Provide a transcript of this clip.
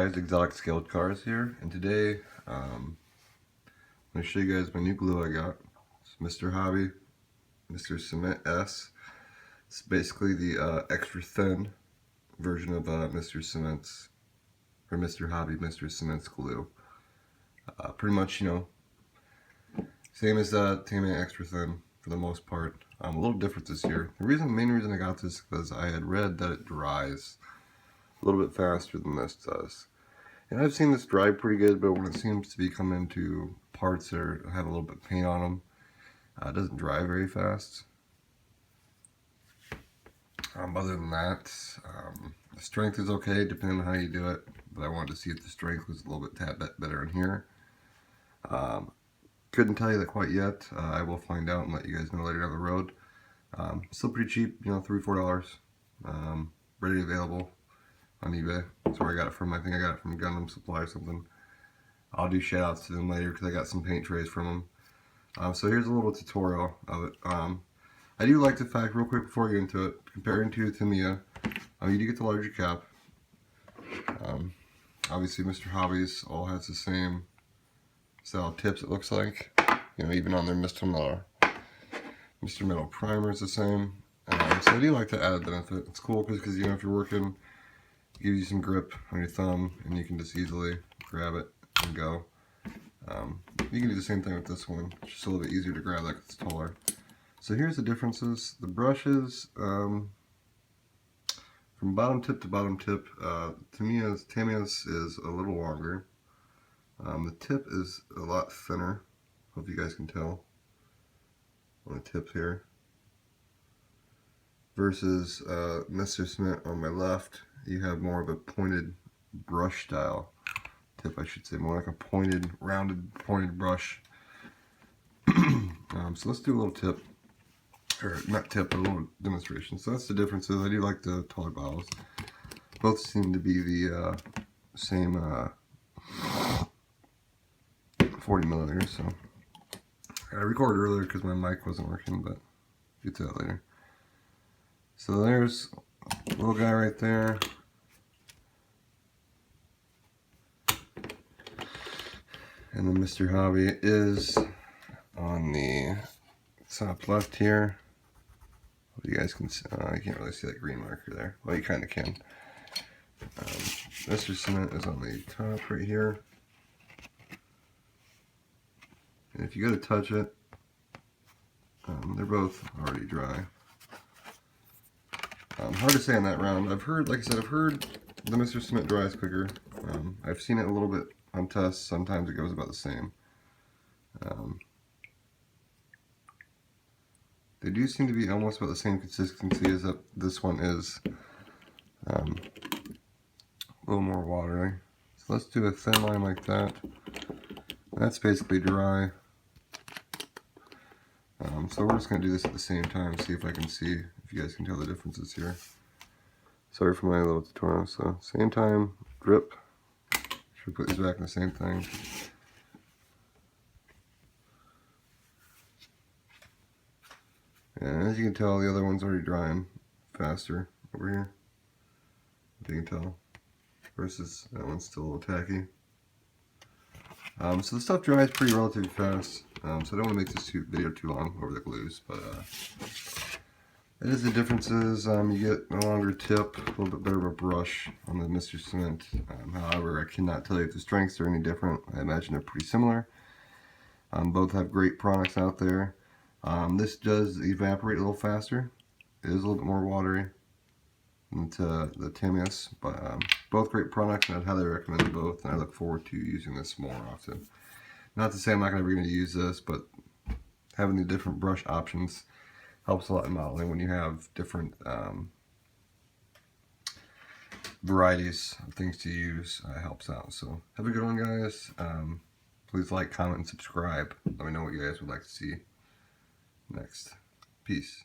guys, Exotic Scaled Cars here, and today I'm going to show you guys my new glue I got. It's Mr. Hobby, Mr. Cement S. It's basically the extra thin version of Mr. Cement's, or Mr. Hobby, Mr. Cement's glue. Pretty much, you know, same as Tamiya Extra Thin for the most part. A little different this year. The main reason I got this is because I had read that it dries a little bit faster than this does. And I've seen this dry pretty good, but when it seems to be coming into parts that have a little bit of paint on them, it doesn't dry very fast. Other than that, the strength is okay depending on how you do it, but I wanted to see if the strength was a little bit better in here. Couldn't tell you that quite yet. I will find out and let you guys know later down the road. Still pretty cheap, you know, $3-4. Ready available on eBay. That's where I got it from. I think I got it from Gundam Supply or something. I'll do shout outs to them later because I got some paint trays from them. So here's a little tutorial of it. I do like the fact, real quick before I get into it, comparing to Tamiya, you do get the larger cap. Obviously Mr. Hobbies all has the same style tips, it looks like. You know, even on their Mr. Metal primer is the same. So I do like the added benefit. It's cool because you know, if you're working, it gives you some grip on your thumb and you can just easily grab it and go. You can do the same thing with this one. It's just a little bit easier to grab that because it's taller. So here's the differences. The brushes, from bottom tip to bottom tip, Tamiya's is a little longer. The tip is a lot thinner. Hope you guys can tell on the tip here. Versus Mr. Cement on my left, you have more of a pointed brush style tip, I should say, more like a pointed, rounded, pointed brush. So let's do a little tip, or not tip, but a little demonstration. So that's the differences. I do like the taller bottles. Both seem to be the same 40 millimeters. So I recorded earlier because my mic wasn't working, but get to that later. So there's a little guy right there. And then Mr. Hobby is on the top left here. You guys can see, I can't really see that green marker there. Well, you kind of can. Mr. Cement is on the top right here. And if you go to touch it, they're both already dry. Hard to say on that round. I've heard, like I said, I've heard the Mr. Cement dries quicker. I've seen it a little bit on tests. Sometimes it goes about the same. They do seem to be almost about the same consistency as this one is. A little more watery. So let's do a thin line like that. That's basically dry. So we're just going to do this at the same time, see if I can see if you guys can tell the differences here. Sorry for my little tutorial. So same time, drip. Should put these back in the same thing. And as you can tell, the other one's already drying faster over here. If you can tell. Versus that one's still a little tacky. So the stuff dries pretty relatively fast. So I don't want to make this video too long over the glues, but it is the differences. You get a longer tip, a little bit better of a brush on the Mr. Cement. However, I cannot tell you if the strengths are any different. I imagine they're pretty similar. Both have great products out there. This does evaporate a little faster. It is a little bit more watery than the Tamiya's, but both great products, and I'd highly recommend them both, and I look forward to using this more often. Not to say I'm not ever going to use this, but having the different brush options helps a lot in modeling when you have different varieties of things to use. Helps out. So have a good one, guys. Please like, comment, and subscribe. Let me know what you guys would like to see next. Peace.